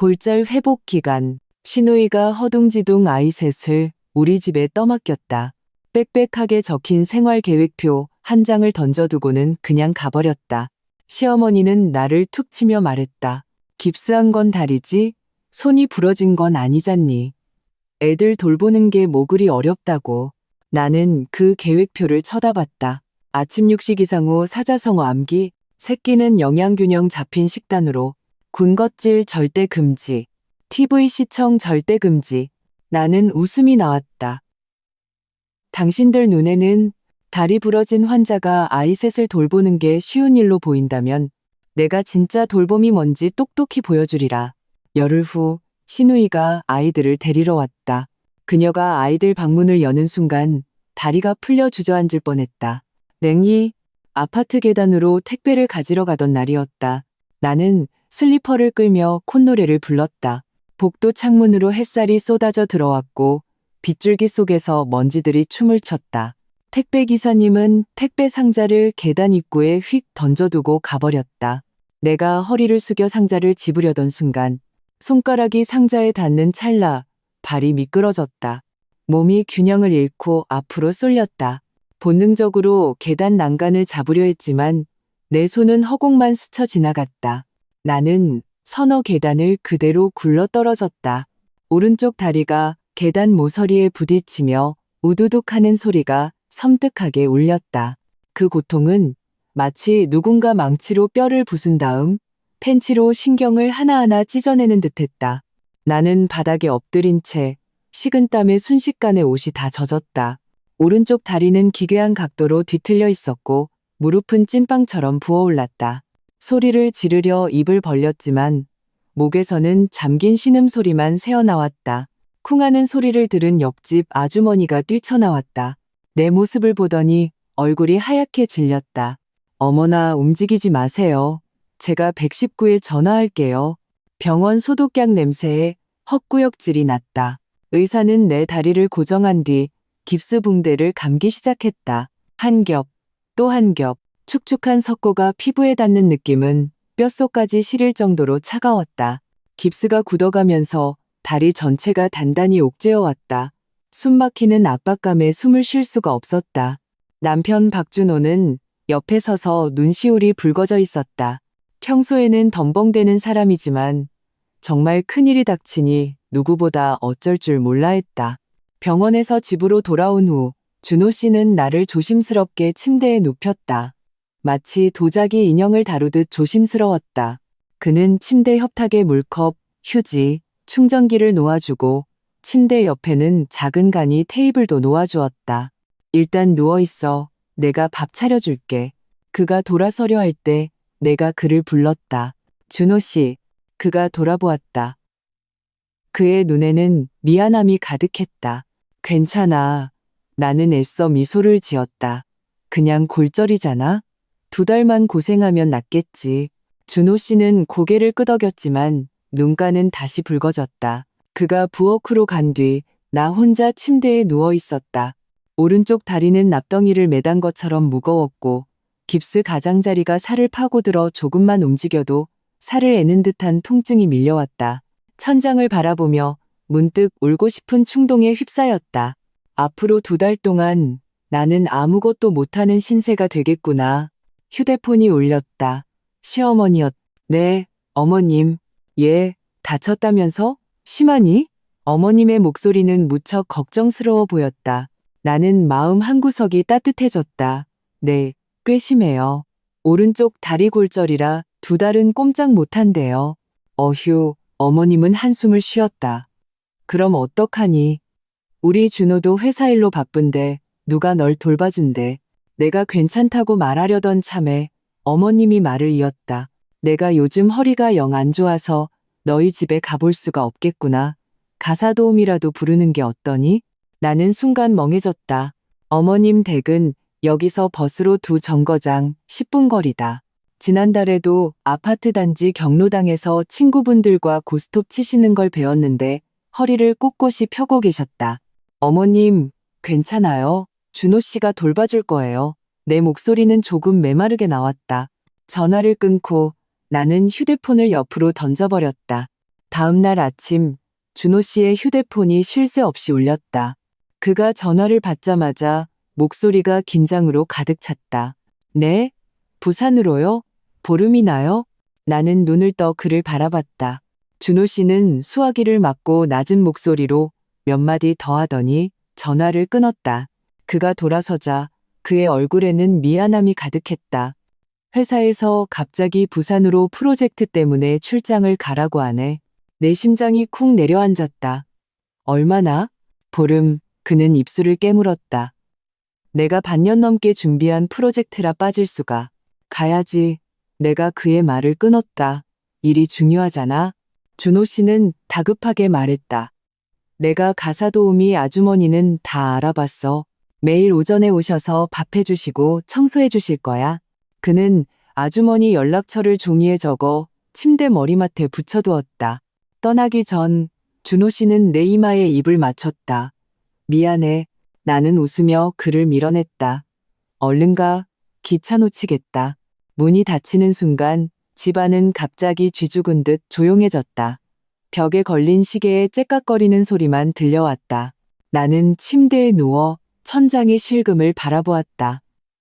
골절 회복 기간. 신우이가 허둥지둥 아이 셋을 우리 집에 떠맡겼다. 빽빽하게 적힌 생활 계획표 한 장을 던져두고는 그냥 가버렸다. 시어머니는 나를 툭 치며 말했다. 깁스한 건 다리지? 손이 부러진 건 아니잖니. 애들 돌보는 게 뭐 그리 어렵다고. 나는 그 계획표를 쳐다봤다. 아침 육식 이상 후 사자성어 암기, 새끼는 영양균형 잡힌 식단으로, 군것질 절대 금지, TV 시청 절대 금지. 나는 웃음이 나왔다. 당신들 눈에는 다리 부러진 환자가 아이 셋을 돌보는 게 쉬운 일로 보인다면 내가 진짜 돌봄이 뭔지 똑똑히 보여주리라. 열흘 후 신우이가 아이들을 데리러 왔다. 그녀가 아이들 방문을 여는 순간 다리가 풀려 주저앉을 뻔했다. 냉이 아파트 계단으로 택배를 가지러 가던 날이었다. 나는 슬리퍼를 끌며 콧노래를 불렀다. 복도 창문으로 햇살이 쏟아져 들어왔고 빗줄기 속에서 먼지들이 춤을 췄다. 택배 기사님은 택배 상자를 계단 입구에 휙 던져두고 가버렸다. 내가 허리를 숙여 상자를 집으려던 순간 손가락이 상자에 닿는 찰나 발이 미끄러졌다. 몸이 균형을 잃고 앞으로 쏠렸다. 본능적으로 계단 난간을 잡으려 했지만 내 손은 허공만 스쳐 지나갔다. 나는 서너 계단을 그대로 굴러떨어졌다. 오른쪽 다리가 계단 모서리에 부딪히며 우두둑 하는 소리가 섬뜩하게 울렸다. 그 고통은 마치 누군가 망치로 뼈를 부순 다음 펜치로 신경을 하나하나 찢어내는 듯했다. 나는 바닥에 엎드린 채 식은땀에 순식간에 옷이 다 젖었다. 오른쪽 다리는 기괴한 각도로 뒤틀려 있었고 무릎은 찐빵처럼 부어올랐다. 소리를 지르려 입을 벌렸지만 목에서는 잠긴 신음소리만 새어나왔다. 쿵하는 소리를 들은 옆집 아주머니가 뛰쳐나왔다. 내 모습을 보더니 얼굴이 하얗게 질렸다. 어머나 움직이지 마세요. 제가 119에 전화할게요. 병원 소독약 냄새에 헛구역질이 났다. 의사는 내 다리를 고정한 뒤 깁스 붕대를 감기 시작했다. 한 겹, 또 한 겹. 축축한 석고가 피부에 닿는 느낌은 뼛속까지 시릴 정도로 차가웠다. 깁스가 굳어가면서 다리 전체가 단단히 옥죄어 왔다. 숨막히는 압박감에 숨을 쉴 수가 없었다. 남편 박준호는 옆에 서서 눈시울이 붉어져 있었다. 평소에는 덤벙대는 사람이지만 정말 큰일이 닥치니 누구보다 어쩔 줄 몰라 했다. 병원에서 집으로 돌아온 후 준호 씨는 나를 조심스럽게 침대에 눕혔다. 마치 도자기 인형을 다루듯 조심스러웠다. 그는 침대 협탁에 물컵, 휴지, 충전기를 놓아주고 침대 옆에는 작은 간이 테이블도 놓아주었다. 일단 누워있어. 내가 밥 차려줄게. 그가 돌아서려 할 때 내가 그를 불렀다. 준호 씨. 그가 돌아보았다. 그의 눈에는 미안함이 가득했다. 괜찮아. 나는 애써 미소를 지었다. 그냥 골절이잖아. 2달만 고생하면 낫겠지. 준호 씨는 고개를 끄덕였지만 눈가는 다시 붉어졌다. 그가 부엌으로 간 뒤 나 혼자 침대에 누워 있었다. 오른쪽 다리는 납덩이를 매단 것처럼 무거웠고 깁스 가장자리가 살을 파고들어 조금만 움직여도 살을 애는 듯한 통증이 밀려왔다. 천장을 바라보며 문득 울고 싶은 충동에 휩싸였다. 앞으로 2달 동안 나는 아무것도 못하는 신세가 되겠구나. 휴대폰이 울렸다. 시어머니였. 네, 어머님. 예, 다쳤다면서? 심하니? 어머님의 목소리는 무척 걱정스러워 보였다. 나는 마음 한구석이 따뜻해졌다. 네, 꽤 심해요. 오른쪽 다리 골절이라 2달은 꼼짝 못한대요. 어휴, 어머님은 한숨을 쉬었다. 그럼 어떡하니? 우리 준호도 회사 일로 바쁜데 누가 널 돌봐준대. 내가 괜찮다고 말하려던 참에 어머님이 말을 이었다. 내가 요즘 허리가 영 안 좋아서 너희 집에 가볼 수가 없겠구나. 가사도우미라도 부르는 게 어떠니? 나는 순간 멍해졌다. 어머님 댁은 여기서 버스로 2정거장 10분 거리다. 지난달에도 아파트 단지 경로당에서 친구분들과 고스톱 치시는 걸 배웠는데 허리를 꼿꼿이 펴고 계셨다. 어머님, 괜찮아요. 준호 씨가 돌봐줄 거예요. 내 목소리는 조금 메마르게 나왔다. 전화를 끊고 나는 휴대폰을 옆으로 던져버렸다. 다음 날 아침 준호 씨의 휴대폰이 쉴 새 없이 울렸다. 그가 전화를 받자마자 목소리가 긴장으로 가득 찼다. 네? 부산으로요? 보름이나요? 나는 눈을 떠 그를 바라봤다. 준호 씨는 수화기를 맞고 낮은 목소리로 몇 마디 더 하더니 전화를 끊었다. 그가 돌아서자 그의 얼굴에는 미안함이 가득했다. 회사에서 갑자기 부산으로 프로젝트 때문에 출장을 가라고 하네. 내 심장이 쿵 내려앉았다. 얼마나? 보름, 그는 입술을 깨물었다. 내가 반년 넘게 준비한 프로젝트라 빠질 수가. 가야지. 내가 그의 말을 끊었다. 일이 중요하잖아. 준호 씨는 다급하게 말했다. 내가 가사 도우미 아주머니는 다 알아봤어. 매일 오전에 오셔서 밥 해주시고 청소해 주실 거야. 그는 아주머니 연락처를 종이에 적어 침대 머리맡에 붙여두었다. 떠나기 전 준호 씨는 내 이마에 입을 맞췄다. 미안해. 나는 웃으며 그를 밀어냈다. 얼른 가. 기차 놓치겠다. 문이 닫히는 순간 집안은 갑자기 쥐죽은 듯 조용해졌다. 벽에 걸린 시계의 째깍거리는 소리만 들려왔다. 나는 침대에 누워 천장의 실금을 바라보았다.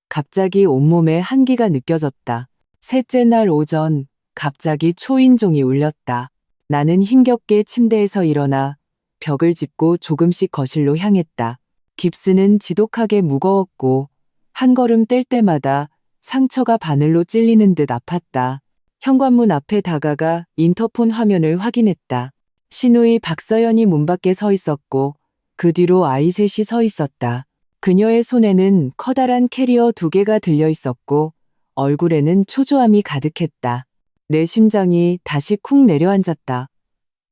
갑자기 온몸에 한기가 느껴졌다. 셋째 날 오전 갑자기 초인종이 울렸다. 나는 힘겹게 침대에서 일어나 벽을 짚고 조금씩 거실로 향했다. 깁스는 지독하게 무거웠고 한 걸음 뗄 때마다 상처가 바늘로 찔리는 듯 아팠다. 현관문 앞에 다가가 인터폰 화면을 확인했다. 신우이 박서연이 문 밖에 서 있었고 그 뒤로 아이 셋이 서 있었다. 그녀의 손에는 커다란 캐리어 2개가 들려 있었고 얼굴에는 초조함이 가득했다. 내 심장이 다시 쿵 내려앉았다.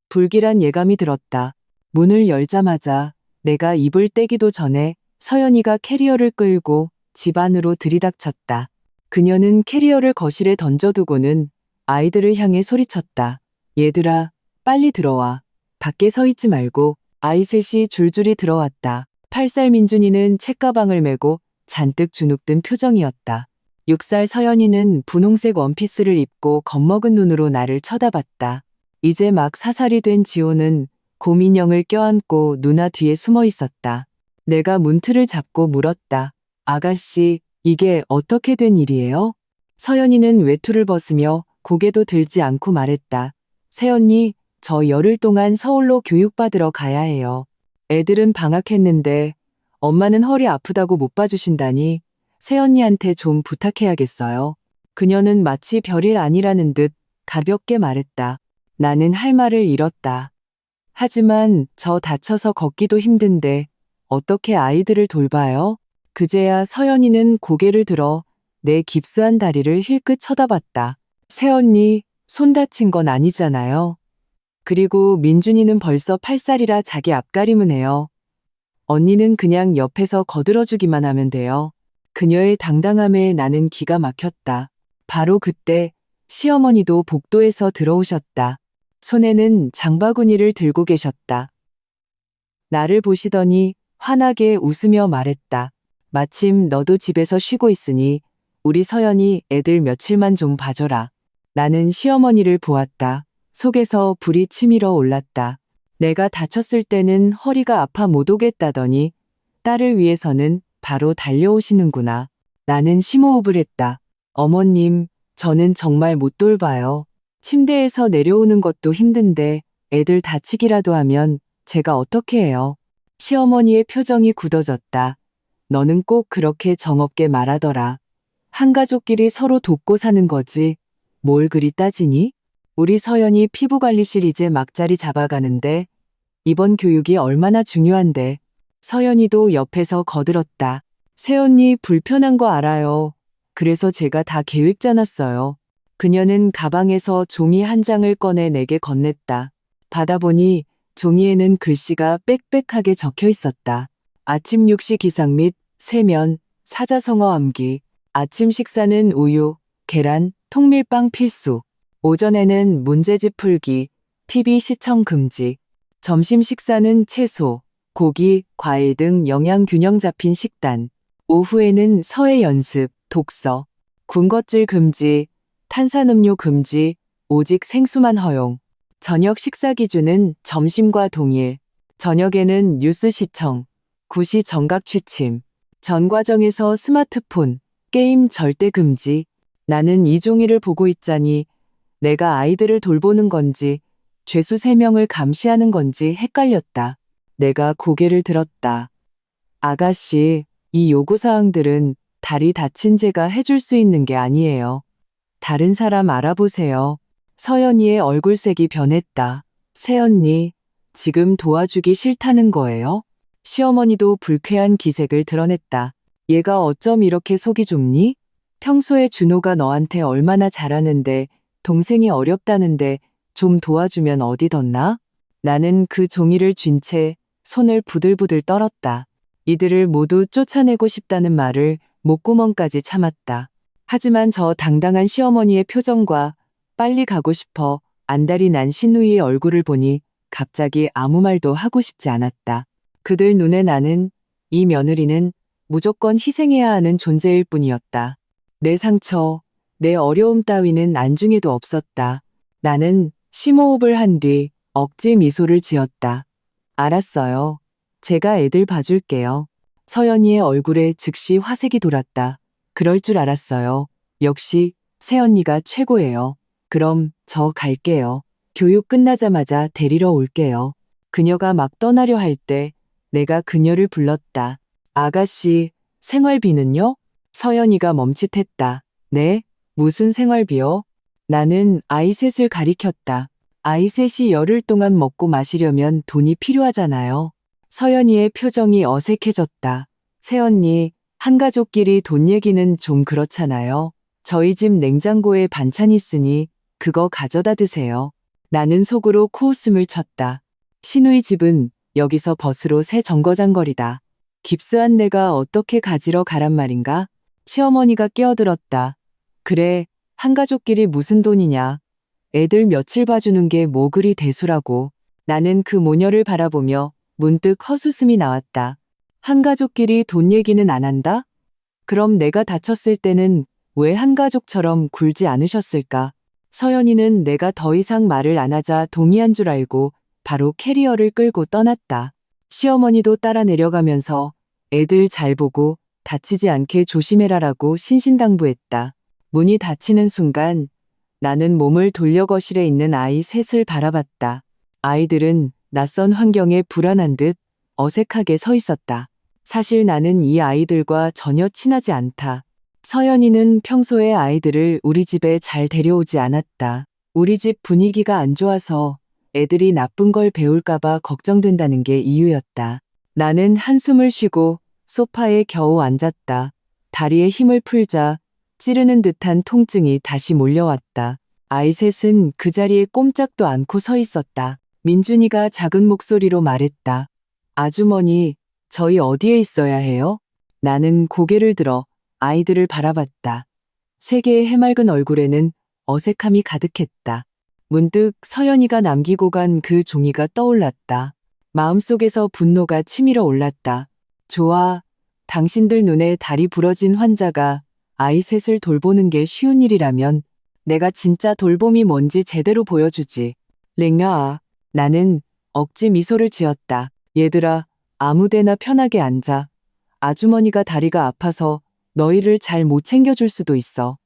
불길한 예감이 들었다. 문을 열자마자 내가 입을 떼기도 전에 서연이가 캐리어를 끌고 집 안으로 들이닥쳤다. 그녀는 캐리어를 거실에 던져두고는 아이들을 향해 소리쳤다. 얘들아, 빨리 들어와. 밖에 서 있지 말고. 아이 셋이 줄줄이 들어왔다. 8살 민준이는 책가방을 메고 잔뜩 주눅든 표정이었다. 6살 서연이는 분홍색 원피스를 입고 겁먹은 눈으로 나를 쳐다봤다. 이제 막 4살이 된 지호는 곰인형을 껴안고 누나 뒤에 숨어 있었다. 내가 문틀을 잡고 물었다. 아가씨, 이게 어떻게 된 일이에요? 서연이는 외투를 벗으며 고개도 들지 않고 말했다. 새언니, 저 열흘 동안 서울로 교육받으러 가야 해요. 애들은 방학했는데 엄마는 허리 아프다고 못 봐주신다니 새언니한테 좀 부탁해야겠어요. 그녀는 마치 별일 아니라는 듯 가볍게 말했다. 나는 할 말을 잃었다. 하지만 저 다쳐서 걷기도 힘든데 어떻게 아이들을 돌봐요? 그제야 서연이는 고개를 들어 내 깁스한 다리를 힐끗 쳐다봤다. 새언니, 손 다친 건 아니잖아요. 그리고 민준이는 벌써 8살이라 자기 앞가림은 해요. 언니는 그냥 옆에서 거들어주기만 하면 돼요. 그녀의 당당함에 나는 기가 막혔다. 바로 그때 시어머니도 복도에서 들어오셨다. 손에는 장바구니를 들고 계셨다. 나를 보시더니 환하게 웃으며 말했다. 마침 너도 집에서 쉬고 있으니 우리 서연이 애들 며칠만 좀 봐줘라. 나는 시어머니를 보았다. 속에서 불이 치밀어 올랐다. 내가 다쳤을 때는 허리가 아파 못 오겠다더니 딸을 위해서는 바로 달려오시는구나. 나는 심호흡을 했다. 어머님, 저는 정말 못 돌봐요. 침대에서 내려오는 것도 힘든데 애들 다치기라도 하면 제가 어떻게 해요? 시어머니의 표정이 굳어졌다. 너는 꼭 그렇게 정없게 말하더라. 한 가족끼리 서로 돕고 사는 거지. 뭘 그리 따지니? 우리 서연이 피부관리실 이제 막자리 잡아가는데 이번 교육이 얼마나 중요한데. 서연이도 옆에서 거들었다. 새언니 불편한 거 알아요. 그래서 제가 다 계획 짜놨어요. 그녀는 가방에서 종이 한 장을 꺼내 내게 건넸다. 받아보니 종이에는 글씨가 빽빽하게 적혀 있었다. 아침 6시 기상 및 세면, 사자성어 암기. 아침 식사는 우유, 계란, 통밀빵 필수. 오전에는 문제집 풀기, TV 시청 금지. 점심 식사는 채소, 고기, 과일 등 영양 균형 잡힌 식단. 오후에는 서예 연습, 독서. 군것질 금지, 탄산음료 금지, 오직 생수만 허용. 저녁 식사 기준은 점심과 동일. 저녁에는 뉴스 시청, 구시 정각 취침. 전 과정에서 스마트폰, 게임 절대 금지. 나는 이 종이를 보고 있자니 내가 아이들을 돌보는 건지 죄수 3명을 감시하는 건지 헷갈렸다. 내가 고개를 들었다. 아가씨, 이 요구사항들은 다리 다친 제가 해줄 수 있는 게 아니에요. 다른 사람 알아보세요. 서연이의 얼굴색이 변했다. 새언니, 지금 도와주기 싫다는 거예요? 시어머니도 불쾌한 기색을 드러냈다. 얘가 어쩜 이렇게 속이 좁니? 평소에 준호가 너한테 얼마나 잘하는데 동생이 어렵다는데 좀 도와주면 어디 덧나? 나는 그 종이를 쥔 채 손을 부들부들 떨었다. 이들을 모두 쫓아내고 싶다는 말을 목구멍까지 참았다. 하지만 저 당당한 시어머니의 표정과 빨리 가고 싶어 안달이 난 신우이의 얼굴을 보니 갑자기 아무 말도 하고 싶지 않았다. 그들 눈에 나는, 이 며느리는 무조건 희생해야 하는 존재일 뿐이었다. 내 상처, 내 어려움 따위는 안중에도 없었다. 나는 심호흡을 한 뒤 억지 미소를 지었다. 알았어요. 제가 애들 봐줄게요. 서연이의 얼굴에 즉시 화색이 돌았다. 그럴 줄 알았어요. 역시 새언니가 최고예요. 그럼 저 갈게요. 교육 끝나자마자 데리러 올게요. 그녀가 막 떠나려 할 때 내가 그녀를 불렀다. 아가씨, 생활비는요? 서연이가 멈칫했다. 네? 무슨 생활비요? 나는 아이 셋을 가리켰다. 아이 셋이 열흘 동안 먹고 마시려면 돈이 필요하잖아요. 서연이의 표정이 어색해졌다. 새언니, 한가족끼리 돈 얘기는 좀 그렇잖아요. 저희 집 냉장고에 반찬 있으니 그거 가져다 드세요. 나는 속으로 코웃음을 쳤다. 신우이 집은 여기서 벗으로 새 정거장거리다. 깁스한 내가 어떻게 가지러 가란 말인가? 시어머니가 끼어들었다. 그래, 한가족끼리 무슨 돈이냐. 애들 며칠 봐주는 게 뭐 그리 대수라고. 나는 그 모녀를 바라보며 문득 헛웃음이 나왔다. 한가족끼리 돈 얘기는 안 한다? 그럼 내가 다쳤을 때는 왜 한가족처럼 굴지 않으셨을까? 서연이는 내가 더 이상 말을 안 하자 동의한 줄 알고 바로 캐리어를 끌고 떠났다. 시어머니도 따라 내려가면서 애들 잘 보고 다치지 않게 조심해라라고 신신당부했다. 문이 닫히는 순간 나는 몸을 돌려 거실에 있는 아이 셋을 바라봤다. 아이들은 낯선 환경에 불안한 듯 어색하게 서 있었다. 사실 나는 이 아이들과 전혀 친하지 않다. 서연이는 평소에 아이들을 우리 집에 잘 데려오지 않았다. 우리 집 분위기가 안 좋아서 애들이 나쁜 걸 배울까봐 걱정된다는 게 이유였다. 나는 한숨을 쉬고 소파에 겨우 앉았다. 다리에 힘을 풀자 찌르는 듯한 통증이 다시 몰려왔다. 아이 셋은 그 자리에 꼼짝도 않고 서 있었다. 민준이가 작은 목소리로 말했다. 아주머니, 저희 어디에 있어야 해요? 나는 고개를 들어 아이들을 바라봤다. 세 개의 해맑은 얼굴에는 어색함이 가득했다. 문득 서연이가 남기고 간 그 종이가 떠올랐다. 마음속에서 분노가 치밀어 올랐다. 좋아, 당신들 눈에 다리 부러진 환자가 아이 셋을 돌보는 게 쉬운 일이라면 내가 진짜 돌봄이 뭔지 제대로 보여주지. 랭아, 나는 억지 미소를 지었다. 얘들아, 아무데나 편하게 앉아. 아주머니가 다리가 아파서 너희를 잘 못 챙겨줄 수도 있어.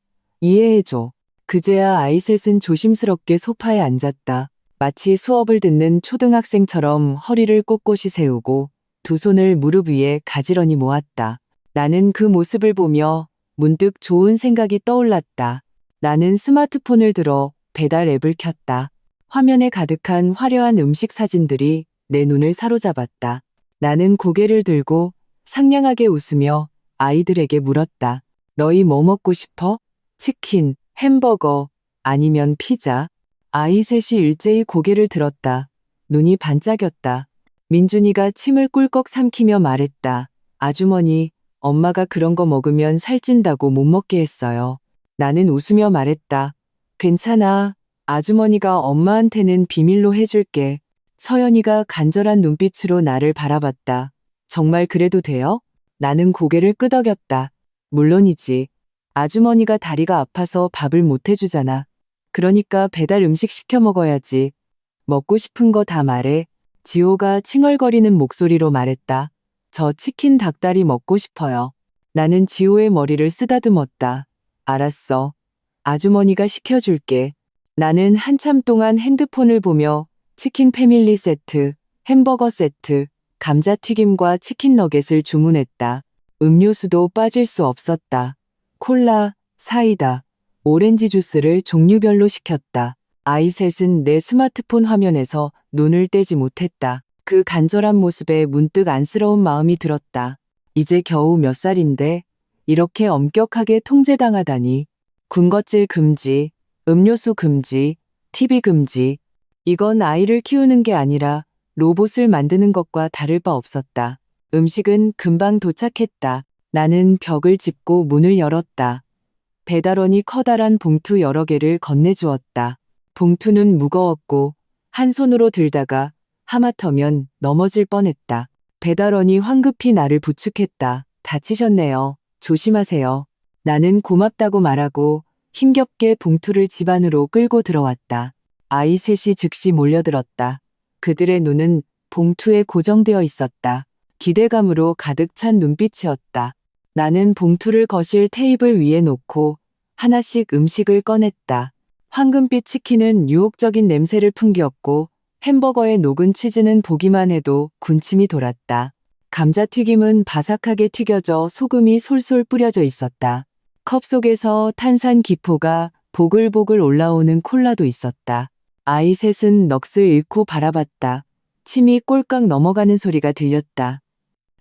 이해해줘. 그제야 아이 셋은 조심스럽게 소파에 앉았다. 마치 수업을 듣는 초등학생처럼 허리를 꼿꼿이 세우고 두 손을 무릎 위에 가지런히 모았다. 나는 그 모습을 보며 문득 좋은 생각이 떠올랐다. 나는 스마트폰을 들어 배달 앱을 켰다. 화면에 가득한 화려한 음식 사진들이 내 눈을 사로잡았다. 나는 고개를 들고 상냥하게 웃으며 아이들에게 물었다. 너희 뭐 먹고 싶어? 치킨, 햄버거, 아니면 피자? 아이 셋이 일제히 고개를 들었다. 눈이 반짝였다. 민준이가 침을 꿀꺽 삼키며 말했다. 아주머니, 엄마가 그런 거 먹으면 살찐다고 못 먹게 했어요. 나는 웃으며 말했다. 괜찮아. 아주머니가 엄마한테는 비밀로 해줄게. 서연이가 간절한 눈빛으로 나를 바라봤다. 정말 그래도 돼요? 나는 고개를 끄덕였다. 물론이지. 아주머니가 다리가 아파서 밥을 못 해주잖아. 그러니까 배달 음식 시켜 먹어야지. 먹고 싶은 거 다 말해. 지호가 칭얼거리는 목소리로 말했다. 저 치킨 닭다리 먹고 싶어요. 나는 지호의 머리를 쓰다듬었다. 알았어. 아주머니가 시켜줄게. 나는 한참 동안 핸드폰을 보며 치킨 패밀리 세트, 햄버거 세트, 감자튀김과 치킨 너겟을 주문했다. 음료수도 빠질 수 없었다. 콜라, 사이다, 오렌지 주스를 종류별로 시켰다. 아이 셋은 내 스마트폰 화면에서 눈을 떼지 못했다. 그 간절한 모습에 문득 안쓰러운 마음이 들었다. 이제 겨우 몇 살인데 이렇게 엄격하게 통제당하다니. 군것질 금지, 음료수 금지, TV 금지. 이건 아이를 키우는 게 아니라 로봇을 만드는 것과 다를 바 없었다. 음식은 금방 도착했다. 나는 벽을 짚고 문을 열었다. 배달원이 커다란 봉투 여러 개를 건네주었다. 봉투는 무거웠고 한 손으로 들다가 하마터면 넘어질 뻔했다. 배달원이 황급히 나를 부축했다. 다치셨네요. 조심하세요. 나는 고맙다고 말하고 힘겹게 봉투를 집 안으로 끌고 들어왔다. 아이 셋이 즉시 몰려들었다. 그들의 눈은 봉투에 고정되어 있었다. 기대감으로 가득 찬 눈빛이었다. 나는 봉투를 거실 테이블 위에 놓고 하나씩 음식을 꺼냈다. 황금빛 치킨은 유혹적인 냄새를 풍겼고 햄버거의 녹은 치즈는 보기만 해도 군침이 돌았다. 감자튀김은 바삭하게 튀겨져 소금이 솔솔 뿌려져 있었다. 컵 속에서 탄산 기포가 보글보글 올라오는 콜라도 있었다. 아이 셋은 넋을 잃고 바라봤다. 침이 꼴깍 넘어가는 소리가 들렸다.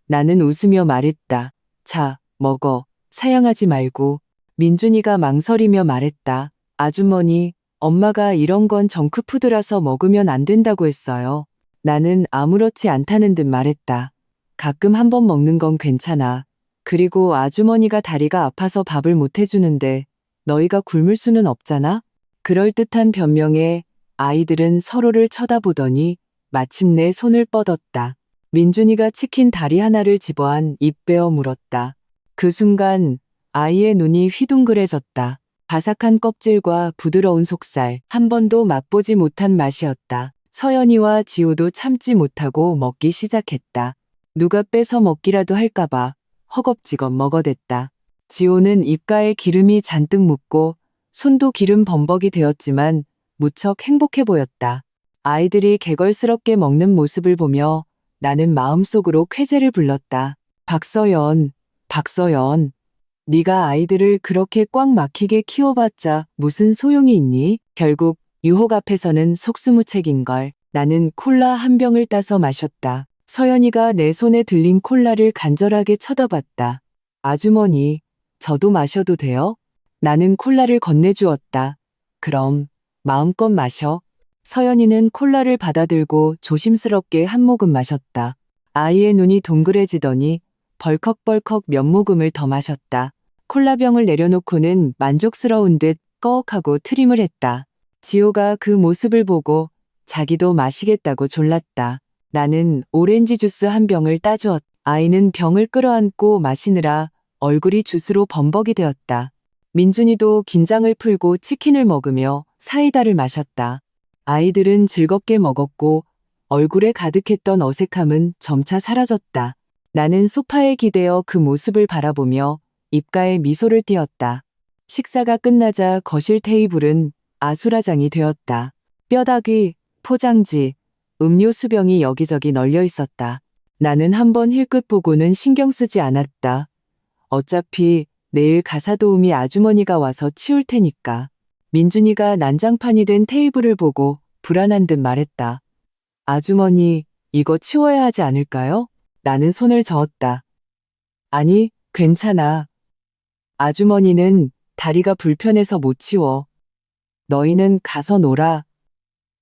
나는 웃으며 말했다. 자, 먹어. 사양하지 말고. 민준이가 망설이며 말했다. 아주머니, 엄마가 이런 건 정크푸드라서 먹으면 안 된다고 했어요. 나는 아무렇지 않다는 듯 말했다. 가끔 한 번 먹는 건 괜찮아. 그리고 아주머니가 다리가 아파서 밥을 못 해주는데 너희가 굶을 수는 없잖아? 그럴듯한 변명에 아이들은 서로를 쳐다보더니 마침내 손을 뻗었다. 민준이가 치킨 다리 하나를 집어안 입 베어 물었다. 그 순간 아이의 눈이 휘둥그레졌다. 바삭한 껍질과 부드러운 속살, 한 번도 맛보지 못한 맛이었다. 서연이와 지호도 참지 못하고 먹기 시작했다. 누가 뺏어 먹기라도 할까봐 허겁지겁 먹어댔다. 지호는 입가에 기름이 잔뜩 묻고 손도 기름 범벅이 되었지만 무척 행복해 보였다. 아이들이 개걸스럽게 먹는 모습을 보며 나는 마음속으로 쾌재를 불렀다. 박서연, 박서연. 네가 아이들을 그렇게 꽉 막히게 키워봤자 무슨 소용이 있니? 결국 유혹 앞에서는 속수무책인걸. 나는 콜라 한 병을 따서 마셨다. 서연이가 내 손에 들린 콜라를 간절하게 쳐다봤다. 아주머니, 저도 마셔도 돼요? 나는 콜라를 건네주었다. 그럼 마음껏 마셔. 서연이는 콜라를 받아들고 조심스럽게 한 모금 마셨다. 아이의 눈이 동그래지더니 벌컥벌컥 몇 모금을 더 마셨다. 콜라병을 내려놓고는 만족스러운 듯 꺼억하고 트림을 했다. 지호가 그 모습을 보고 자기도 마시겠다고 졸랐다. 나는 오렌지 주스 한 병을 따주었다. 아이는 병을 끌어안고 마시느라 얼굴이 주스로 범벅이 되었다. 민준이도 긴장을 풀고 치킨을 먹으며 사이다를 마셨다. 아이들은 즐겁게 먹었고 얼굴에 가득했던 어색함은 점차 사라졌다. 나는 소파에 기대어 그 모습을 바라보며 입가에 미소를 띄었다. 식사가 끝나자 거실 테이블은 아수라장이 되었다. 뼈다귀, 포장지, 음료수병이 여기저기 널려 있었다. 나는 한번 힐끗 보고는 신경 쓰지 않았다. 어차피 내일 가사도우미 아주머니가 와서 치울 테니까. 민준이가 난장판이 된 테이블을 보고 불안한 듯 말했다. 아주머니, 이거 치워야 하지 않을까요? 나는 손을 저었다. 아니, 괜찮아. 아주머니는 다리가 불편해서 못 치워. 너희는 가서 놀아.